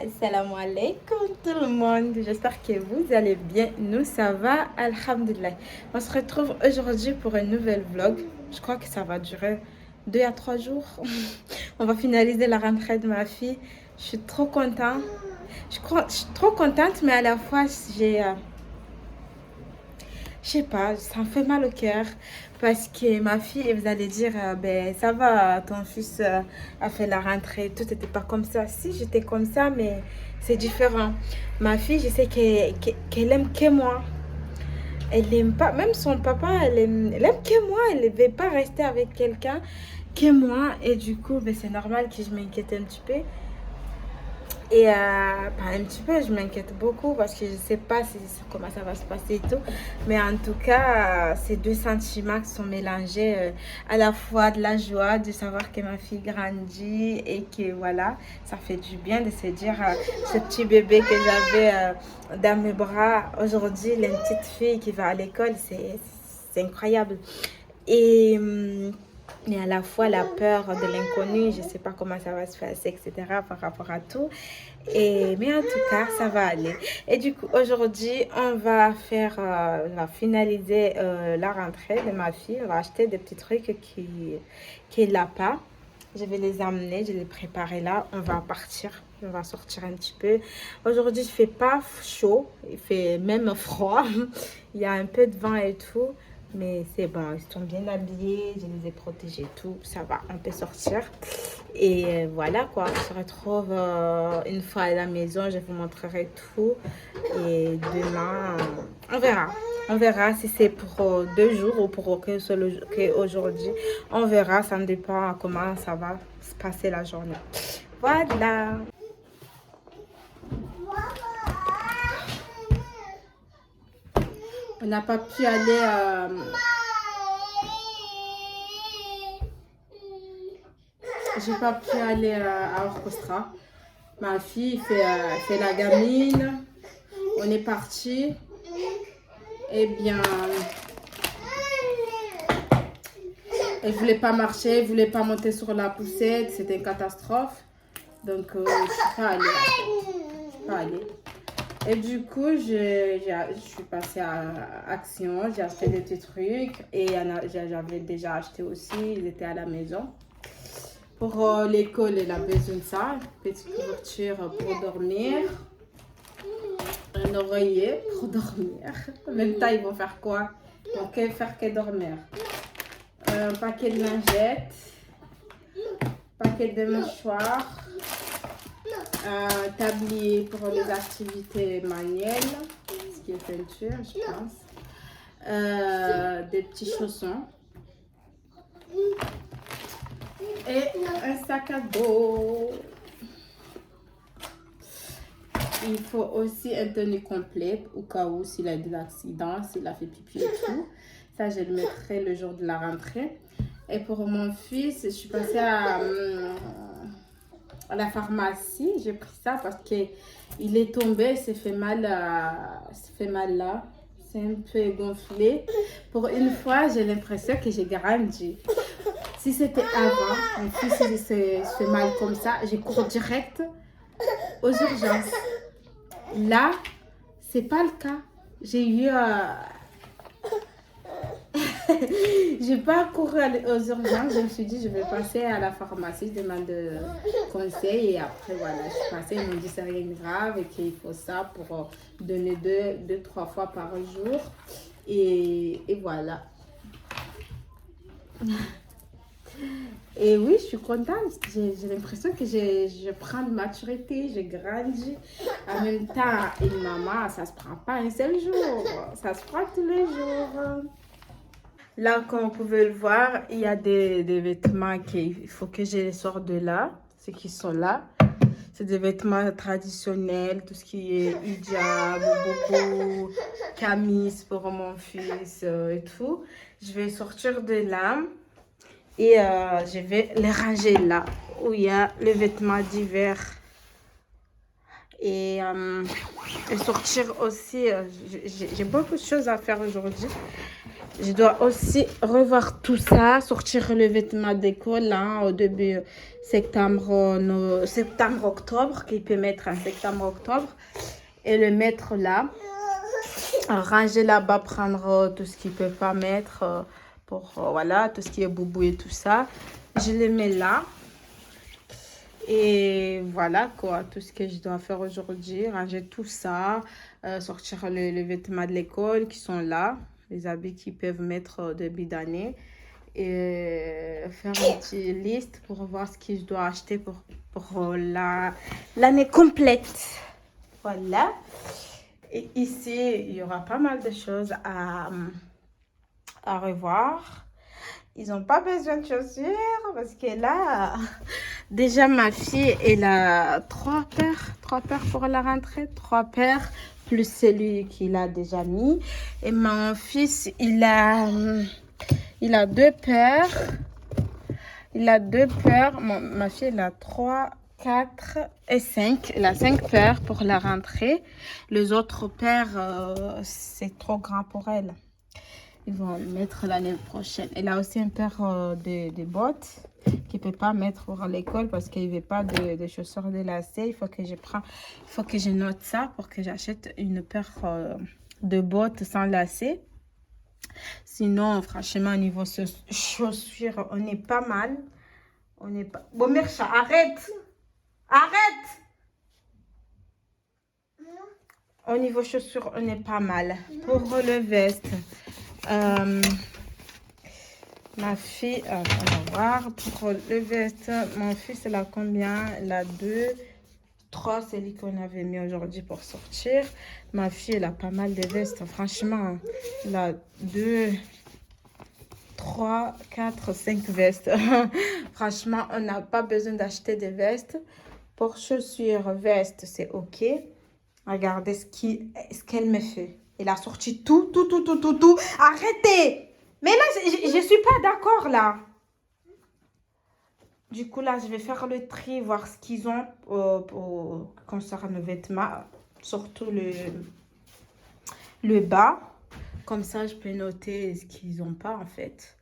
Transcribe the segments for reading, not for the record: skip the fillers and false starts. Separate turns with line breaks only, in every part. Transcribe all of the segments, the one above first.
Assalamu alaikum tout le monde, j'espère que vous allez bien, nous ça va, alhamdulillah. On se retrouve aujourd'hui pour un nouvel vlog, je crois que ça va durer 2 à 3 jours. On va finaliser la rentrée de ma fille, je suis trop contente, je suis trop contente mais à la fois je sais pas, ça me fait mal au cœur parce que ma fille, vous allez dire, ben ça va, ton fils a fait la rentrée, tout n'était pas comme ça. Si, j'étais comme ça, mais c'est différent. Ma fille, je sais qu'elle aime que moi. Elle aime pas, même son papa, elle aime que moi. Elle ne veut pas rester avec quelqu'un que moi. Et du coup, ben, c'est normal que je m'inquiète un petit peu. Et pas un petit peu, je m'inquiète beaucoup parce que je ne sais pas comment ça va se passer et tout. Mais en tout cas, ces deux sentiments qui sont mélangés, à la fois de la joie de savoir que ma fille grandit et que voilà, ça fait du bien de se dire ce petit bébé que j'avais dans mes bras. Aujourd'hui, il a une petite fille qui va à l'école, c'est incroyable. Et mais à la fois la peur de l'inconnu, je ne sais pas comment ça va se passer, etc. par rapport à tout. Mais en tout cas, ça va aller. Et du coup, aujourd'hui, on va finaliser la rentrée de ma fille. On va acheter des petits trucs qu'il n'a pas. Je vais les amener, je les préparer là. On va partir, on va sortir un petit peu. Aujourd'hui, il ne fait pas chaud, il fait même froid. Il y a un peu de vent et tout. Mais c'est bon, ils sont bien habillés, je les ai protégés, tout, ça va, on peut sortir. Et voilà quoi, on se retrouve une fois à la maison, je vous montrerai tout. Et demain, on verra. On verra si c'est pour 2 jours ou pour qu'aujourd'hui. On verra, ça me dépend comment ça va se passer la journée. Voilà. On n'a pas pu aller j'ai pas pu aller à Orchestra. Ma fille fait la gamine. On est parti. Eh bien, elle voulait pas marcher, elle voulait pas monter sur la poussette. C'était une catastrophe. Donc, je suis pas allée. Je suis pas allée. Et du coup, je suis passée à Action. J'ai acheté des petits trucs. Et j'avais déjà acheté aussi. Ils étaient à la maison. Pour l'école, elle a besoin de ça. Une petite couverture pour dormir. Un oreiller pour dormir. En même temps, ils vont faire quoi? Ils vont faire que dormir. Un paquet de lingettes. Paquet de mouchoirs. Un tablier pour les activités manuelles. Ce qui est peinture, je pense. Des petits chaussons. Et un sac à dos. Il faut aussi un tenue complet au cas où s'il a des accidents, s'il a fait pipi et tout. Ça, je le mettrai le jour de la rentrée. Et pour mon fils, je suis passée à la pharmacie. J'ai pris ça parce qu'il est tombé, il s'est fait mal, là. C'est un peu gonflé. Pour une fois, j'ai l'impression que j'ai grandi. Si c'était avant, mon fils il se fait mal comme ça, j'ai cours direct aux urgences. Là, c'est pas le cas. J'ai eu... j'ai pas couru aux urgences. Je me suis dit, je vais passer à la pharmacie, je demande conseil. Et après, voilà, je suis passée. Ils m'ont dit, c'est rien de grave et qu'il faut ça pour donner 2-3 fois par jour. Et voilà. Et oui, je suis contente. J'ai l'impression que je prends de maturité, je grandis. En même temps, une maman, ça se prend pas un seul jour. Ça se prend tous les jours. Là, comme vous pouvez le voir, il y a des vêtements qu'il faut que je les sorte de là. Ceux qui sont là. C'est des vêtements traditionnels, tout ce qui est hijab, boubou, camis pour mon fils et tout. Je vais sortir de là. Et je vais les ranger là, où il y a les vêtements d'hiver. et sortir aussi. J'ai beaucoup de choses à faire aujourd'hui. Je dois aussi revoir tout ça, sortir le vêtement d'école là au début septembre-octobre, qu'il peut mettre en septembre-octobre et le mettre là. Ranger là-bas, prendre tout ce qu'il ne peut pas mettre pour voilà, tout ce qui est boubou et tout ça. Je le mets là. Et voilà quoi, tout ce que je dois faire aujourd'hui, ranger tout ça, sortir les vêtements de l'école qui sont là, les habits qu'ils peuvent mettre au début d'année et faire une petite liste pour voir ce que je dois acheter pour l'année complète. Voilà. Et ici, il y aura pas mal de choses à revoir. Ils n'ont pas besoin de chaussures parce que là, déjà ma fille, elle a 3 paires pour la rentrée, 3 paires plus celui qu'il a déjà mis. Et mon fils, il a 2 paires. Il a 2 paires. Ma fille, elle a 3, 4 et 5. Elle a 5 paires pour la rentrée. Les autres paires, c'est trop grand pour elle. Ils vont le mettre l'année prochaine. Elle a aussi une paire de bottes qu'il ne peut pas mettre pour l'école parce qu'il ne veut pas de chaussures délacées. Il faut que je note ça pour que j'achète une paire de bottes sans lacets. Sinon, franchement, au niveau chaussures, on est pas mal. On est pas... Bon, Mircha, arrête! Arrête! Au niveau chaussures, on est pas mal. Pour le veste, ma fille, on va voir. Pour le veste, mon fils, il a combien? Il a 2, 3, c'est lui qu'on avait mis aujourd'hui pour sortir. Ma fille, elle a pas mal de vestes. Franchement, elle a 2, 3, 4, 5 vestes. Franchement, on n'a pas besoin d'acheter des vestes. Pour chaussures, vestes, c'est OK. Regardez ce qu'elle me fait. Elle a sorti tout. Arrêtez! Mais là, je suis pas d'accord là. Du coup, là, je vais faire le tri, voir ce qu'ils ont concernant les vêtements. Surtout le bas. Comme ça, je peux noter ce qu'ils n'ont pas en fait.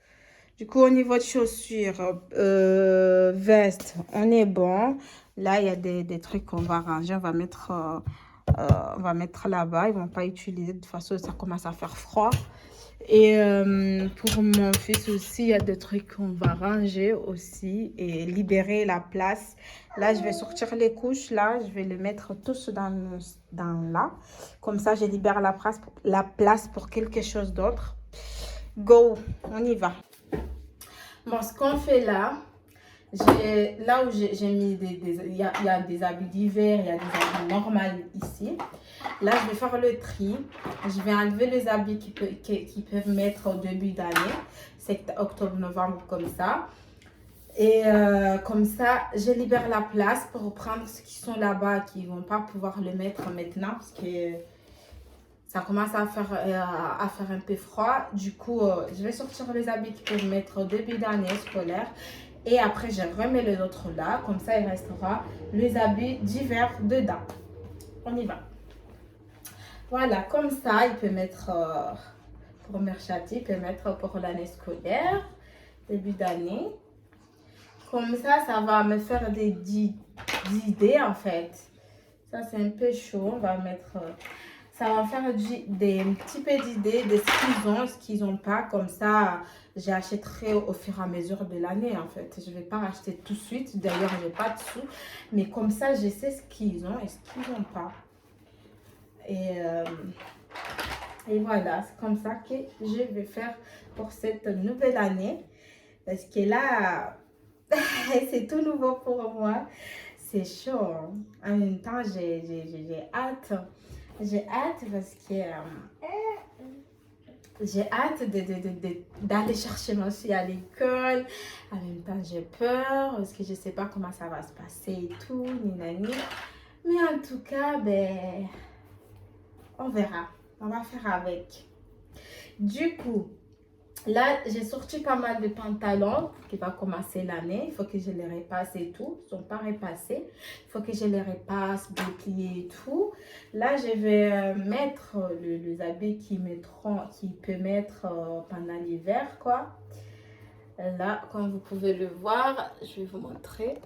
Du coup, au niveau de chaussures, veste, on est bon. Là, il y a des trucs qu'on va ranger. On va mettre là-bas. Ils ne vont pas utiliser. De toute façon, ça commence à faire froid. Et pour mon fils aussi, il y a des trucs qu'on va ranger aussi et libérer la place. Là, je vais sortir les couches. Là, je vais les mettre tous dans là. Comme ça, je libère la place pour quelque chose d'autre. Go, on y va. Bon, ce qu'on fait là, là où j'ai mis il y a des habits d'hiver, il y a des habits normaux ici. Là, je vais faire le tri. Je vais enlever les habits qui peuvent mettre au début d'année. C'est octobre, novembre, comme ça. Et comme ça, je libère la place pour prendre ceux qui sont là-bas, qui ne vont pas pouvoir le mettre maintenant parce que ça commence à faire un peu froid. Du coup, je vais sortir les habits qui peuvent mettre au début d'année scolaire. Et après, je remets les autres là. Comme ça, il restera les habits d'hiver dedans. On y va. Voilà, comme ça, il peut mettre pour Merchati, il peut mettre pour l'année scolaire, début d'année. Comme ça va me faire des idées en fait. Ça, c'est un peu chaud. On va mettre... ça va me faire un petit peu d'idées de ce qu'ils n'ont pas. Comme ça, j'achèterai au fur et à mesure de l'année en fait. Je ne vais pas racheter tout de suite. D'ailleurs, je n'ai pas de sous. Mais comme ça, je sais ce qu'ils ont et ce qu'ils n'ont pas. Et voilà, c'est comme ça que je vais faire pour cette nouvelle année. Parce que là, c'est tout nouveau pour moi. C'est chaud. Hein. En même temps, j'ai hâte. J'ai hâte parce que j'ai hâte d'aller chercher mon fils à l'école. En même temps, j'ai peur parce que je ne sais pas comment ça va se passer et tout. Ni. Mais en tout cas, ben... on verra. On va faire avec. Du coup, Là, j'ai sorti pas mal de pantalons qui va commencer l'année. Il faut que je les repasse et tout. Ils ne sont pas repassés. Il faut que je les repasse, déplier et tout. Là, je vais mettre les habits qui peut mettre pendant l'hiver, quoi. Là, comme vous pouvez le voir, je vais vous montrer.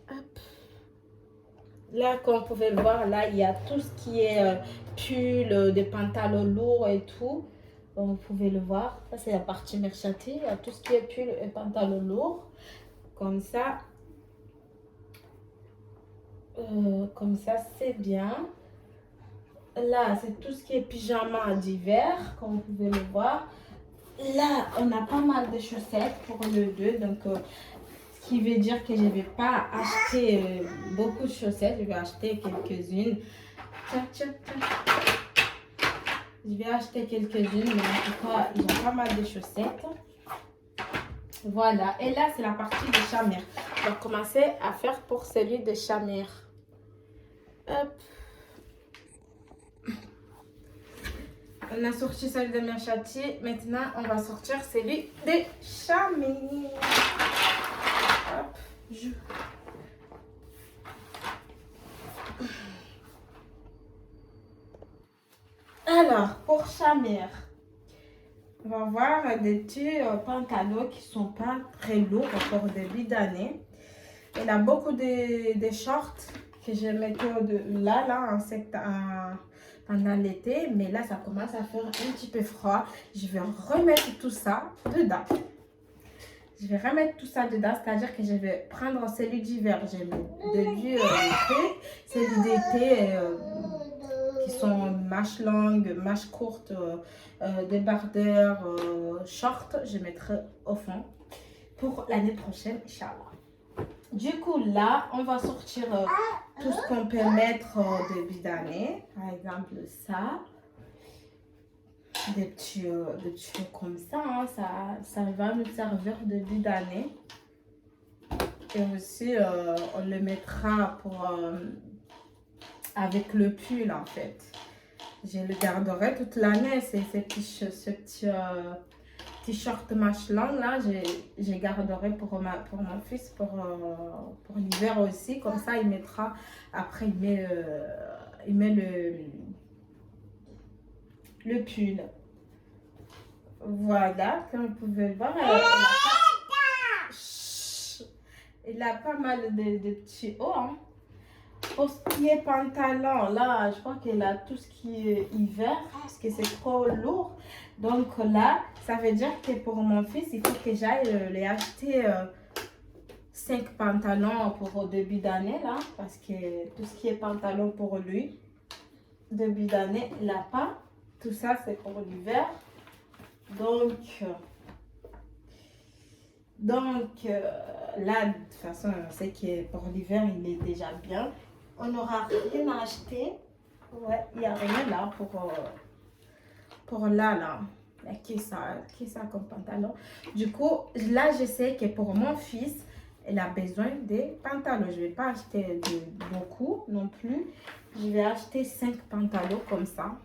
Hop. Là, comme vous pouvez le voir, là, il y a tout ce qui est pull, des pantalons lourds et tout. Comme vous pouvez le voir, ça c'est la partie merchantie. Il y a tout ce qui est pull et pantalon lourd. Comme ça, c'est bien. Là, c'est tout ce qui est pyjama d'hiver, comme vous pouvez le voir. Là, on a pas mal de chaussettes pour le 2. Donc, ce qui veut dire que je ne vais pas acheter beaucoup de chaussettes. Je vais acheter quelques-unes. Je vais acheter quelques-unes, mais en tout cas, ils ont pas mal de chaussettes. Voilà. Et là, c'est la partie de chamir. Je vais commencer à faire pour celui de chamir. Hop. On a sorti celui de merchati. Maintenant, on va sortir celui de chamir. Hop. Alors, pour chamir, on va voir des petits pantalons qui sont pas très lourds pour le début d'année. Il y a beaucoup de shorts que je mettais pendant l'été, mais là ça commence à faire un petit peu froid. Je vais remettre tout ça dedans. C'est-à-dire que je vais prendre celui d'hiver. J'ai mis début d'été, celui d'été qui sont manches longues, manches courtes, débardeurs, shorts. Je mettrai au fond pour l'année prochaine, Inch'Allah. Du coup, là, on va sortir tout ce qu'on peut mettre au début d'année. Par exemple, ça. Des petits comme ça, hein. Ça va nous servir début d'année. Et aussi, on le mettra avec le pull, en fait. Je le garderai toute l'année. Ce petit t-shirt manche longue là, je garderai pour mon fils pour l'hiver aussi. Comme ça, il mettra, après il met le pull. Voilà, comme vous pouvez le voir, il a pas mal de petits hauts, hein. Pour ce qui est pantalon, là, je crois qu'il a tout ce qui est hiver, parce que c'est trop lourd. Donc là, ça veut dire que pour mon fils, il faut que j'aille les acheter 5 pantalons pour le début d'année, là. Parce que tout ce qui est pantalon pour lui, début d'année, il n'a pas. Tout ça, c'est pour l'hiver. Donc là, de toute façon, on sait que pour l'hiver, il est déjà bien. On n'aura rien à acheter. Ouais, il n'y a rien là pour là. Qui est ça comme pantalon? Du coup, là, je sais que pour mon fils, il a besoin de pantalons. Je ne vais pas acheter beaucoup non plus. Je vais acheter 5 pantalons comme ça.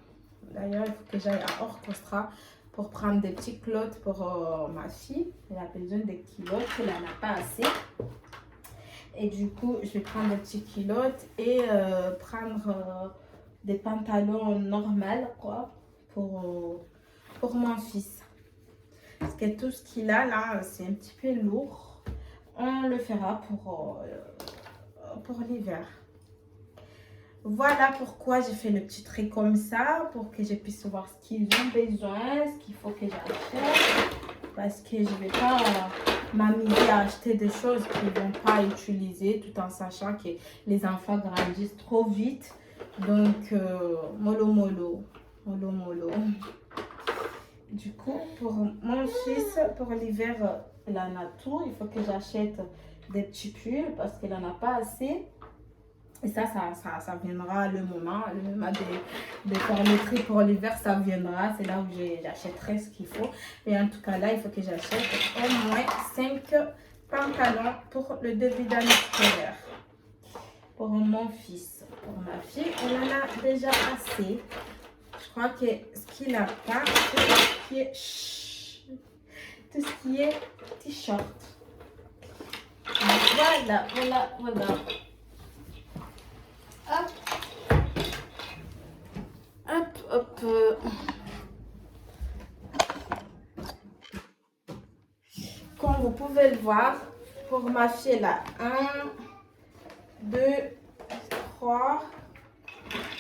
D'ailleurs, il faut que j'aille à Orchestra pour prendre des petits culottes pour ma fille. Elle a besoin de culottes, elle n'en a pas assez. Et du coup, je vais prendre des petits culottes et prendre des pantalons normaux, quoi, pour mon fils. Parce que tout ce qu'il a là, c'est un petit peu lourd. On le fera pour l'hiver. Voilà pourquoi j'ai fait le petit trait comme ça, pour que je puisse voir ce qu'ils ont besoin, ce qu'il faut que j'achète. Parce que je ne vais pas m'amuser à acheter des choses qu'ils ne vont pas utiliser, tout en sachant que les enfants grandissent trop vite. Donc, mollo. Du coup, pour mon fils, pour l'hiver, il en a tout. Il faut que j'achète des petits pulls parce qu'il n'en a pas assez. Et ça viendra le moment de faire le tri pour l'hiver, ça viendra. C'est là où j'achèterai ce qu'il faut. Et en tout cas, là, il faut que j'achète au moins 5 pantalons pour le début d'année scolaire. Pour mon fils. Pour ma fille, on en a déjà assez. Je crois que ce qu'il n'a pas, c'est tout ce qui est... tout ce qui est t-shirt. Voilà, voilà, voilà. Hop. Hop, hop. Comme vous pouvez le voir, pour ma fille, elle a 1, 2, 3,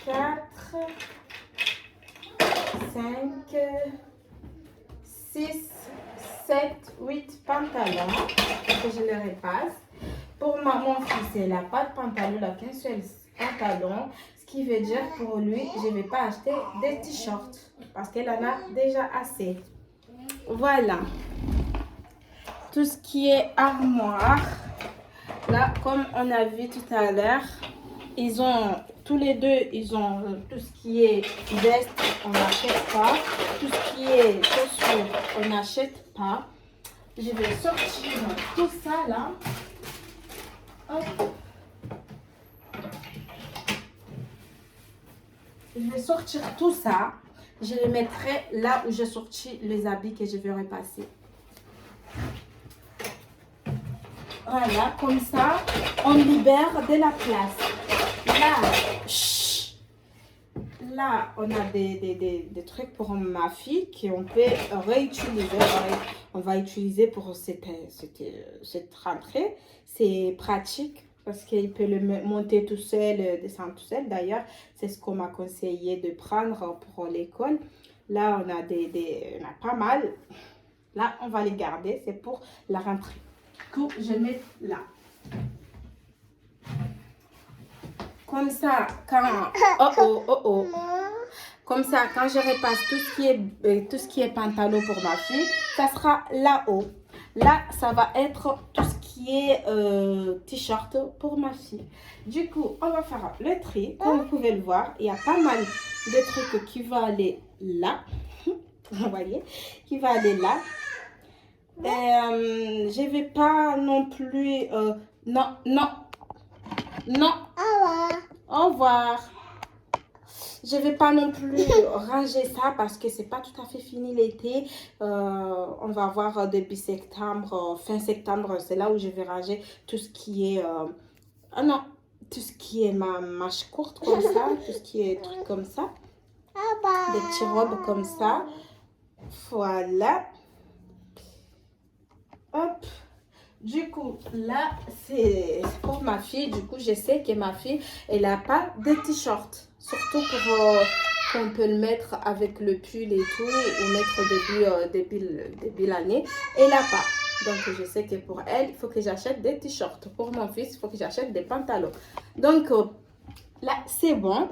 4, 5, 6, 7, 8 pantalons que je les repasse. Pour mon fils, il n'a pas de pantalon, il n'a qu'un seul pantalon. Ce qui veut dire pour lui, je ne vais pas acheter des t-shirts parce qu'il en a déjà assez. Voilà. Tout ce qui est armoire, là, comme on a vu tout à l'heure, ils ont, tous les deux, ils ont tout ce qui est veste, on n'achète pas. Tout ce qui est chaussures, on n'achète pas. Je vais sortir tout ça là. Hop. Je vais sortir tout ça. Je les mettrai là où j'ai sorti les habits que je vais repasser. Voilà, comme ça, on libère de la place. Là, on a des trucs pour ma fille qu'on peut réutiliser. On va utiliser pour cette rentrée. C'est pratique parce qu'il peut le monter tout seul, descendre tout seul. D'ailleurs, c'est ce qu'on m'a conseillé de prendre pour l'école. Là, on a on a pas mal. Là, on va les garder. C'est pour la rentrée. Que je mets là. Comme ça, quand comme ça, quand je repasse tout ce qui est pantalon pour ma fille, ça sera là-haut. Là, ça va être tout ce qui est t-shirt pour ma fille. Du coup, on va faire le tri. Comme vous pouvez le voir, il y a pas mal de trucs qui vont aller là. Vous voyez, qui va aller là. Je vais pas non plus non. Au revoir. Je vais pas non plus ranger ça parce que c'est pas tout à fait fini l'été. On va voir début septembre, fin septembre, c'est là où je vais ranger tout ce qui est tout ce qui est ma manche courte comme ça, tout ce qui est trucs comme ça, des petites robes comme ça. Voilà. Hop. Du coup, là, c'est pour ma fille. Du coup, je sais que ma fille, elle n'a pas de t-shirt. Surtout pour qu'on peut le mettre avec le pull et tout, ou mettre début l'année. Elle n'a pas. Donc, je sais que pour elle, il faut que j'achète des t-shirts. Pour mon fils, il faut que j'achète des pantalons. Donc, là, c'est bon.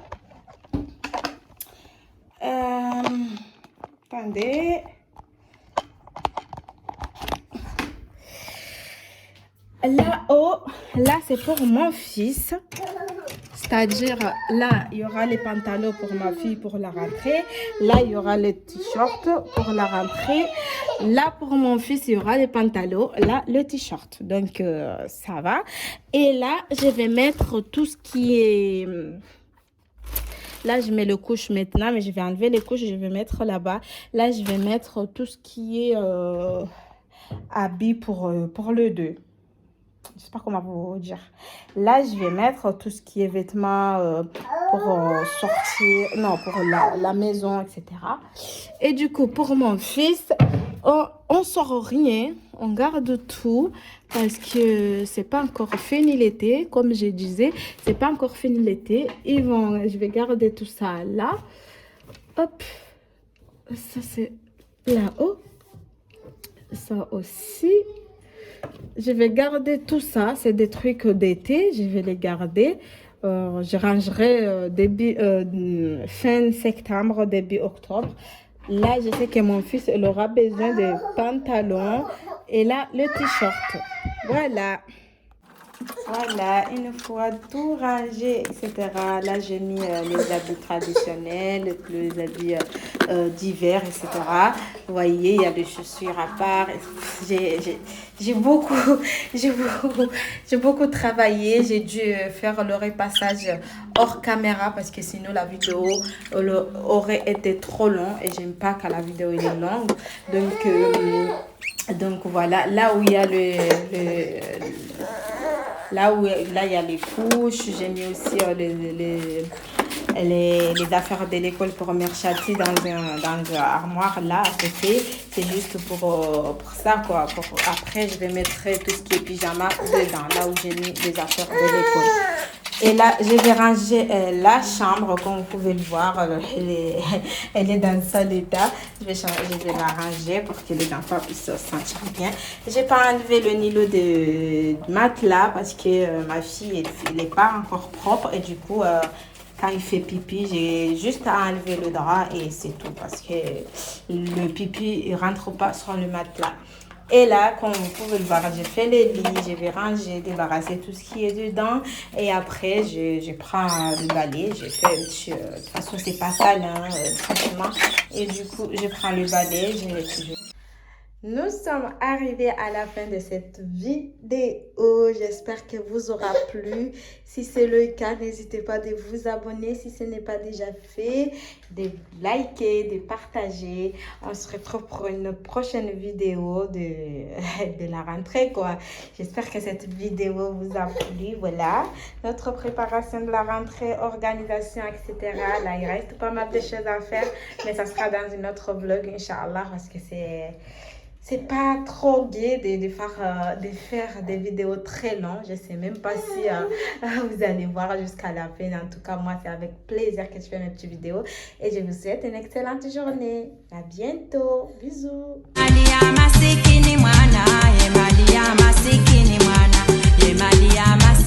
Attendez. Là-haut, là c'est pour mon fils. C'est-à-dire, là, il y aura les pantalons pour ma fille pour la rentrée. Là, il y aura les t-shirts pour la rentrée. Là, pour mon fils, il y aura les pantalons. Là, le t-shirt. Donc, ça va. Et là, je vais mettre tout ce qui est... Là, je mets le couche maintenant, mais je vais enlever les couches. Je vais mettre là-bas. Là, je vais mettre tout ce qui est habits pour le 2. Je sais pas comment vous dire. Là, je vais mettre tout ce qui est vêtements pour sortir, non, pour la maison, etc. Et du coup, pour mon fils, on sort rien, on garde tout parce que c'est pas encore fini l'été, comme je disais, c'est pas encore fini l'été. Je vais garder tout ça là. Hop, ça c'est là-haut, ça aussi. Je vais garder tout ça. C'est des trucs d'été. Je vais les garder. Je rangerai fin septembre, début octobre. Là, je sais que mon fils il aura besoin de pantalons. Et là, le t-shirt. Voilà. Voilà, une fois tout rangé, etc. Là, j'ai mis les habits traditionnels, les habits d'hiver, etc. Vous voyez, il y a des chaussures à part. J'ai beaucoup, j'ai beaucoup, j'ai beaucoup travaillé. J'ai dû faire le repassage hors caméra parce que sinon la vidéo aurait été trop longue et j'aime pas quand la vidéo est longue. Donc voilà, là où il y a là, il y a les couches. J'ai mis aussi les affaires de l'école pour Merchati dans une armoire là à côté. C'est juste pour ça, quoi. Après, je vais mettre tout ce qui est pyjama dedans, là où j'ai mis les affaires de l'école. Et là, je vais ranger la chambre, comme vous pouvez le voir. Elle est dans un sale état. Je vais la ranger pour que les enfants puissent se sentir bien. Je n'ai pas enlevé le nilo de matelas parce que ma fille, elle n'est pas encore propre. Et du coup, quand il fait pipi, j'ai juste à enlever le drap et c'est tout. Parce que le pipi ne rentre pas sur le matelas. Et là, comme vous pouvez le voir, j'ai fait les lits, je vais ranger, débarrasser tout ce qui est dedans. Et après, je prends le balai. J'ai fait un petit... de toute façon, c'est pas sale, hein, franchement. Et du coup, je prends le balai. Nous sommes arrivés à la fin de cette vidéo. J'espère que vous aura plu. Si c'est le cas, n'hésitez pas de vous abonner si ce n'est pas déjà fait, de liker, de partager. On se retrouve pour une prochaine vidéo de la rentrée, quoi. J'espère que cette vidéo vous a plu. Voilà, notre préparation de la rentrée, organisation, etc. Là, il reste pas mal de choses à faire, mais ça sera dans une autre vlog, Inch'Allah, parce que c'est pas trop gai de faire des vidéos très longues. Je sais même pas si vous allez voir jusqu'à la fin. En tout cas, moi, c'est avec plaisir que je fais mes petites vidéos. Et je vous souhaite une excellente journée. À bientôt. Bisous. Malia masikini mwana, ye malia masikini mwana, ye malia masikini